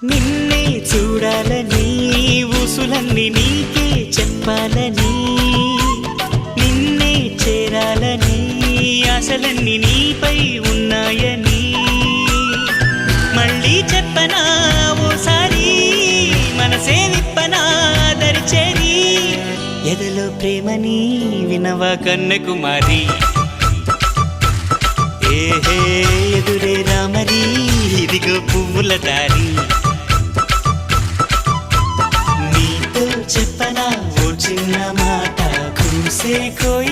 నిన్నే చూడాలని ఊసులన్నీ నీకే చెప్పాలని నిన్నే చేరాలని ఆశలన్నీ నీపై ఉన్నాయని మళ్ళీ చెప్పనా ఓసారి మనసే విప్పనా దరిచేరి ఎదలో ప్రేమని వినవా కన్యకుమారి ఏహే ఎదురే రామరి ఇదిగో పువ్వుల దారి నీతో చెప్పనా ఓ చిన్న మాట కురిసే కోయి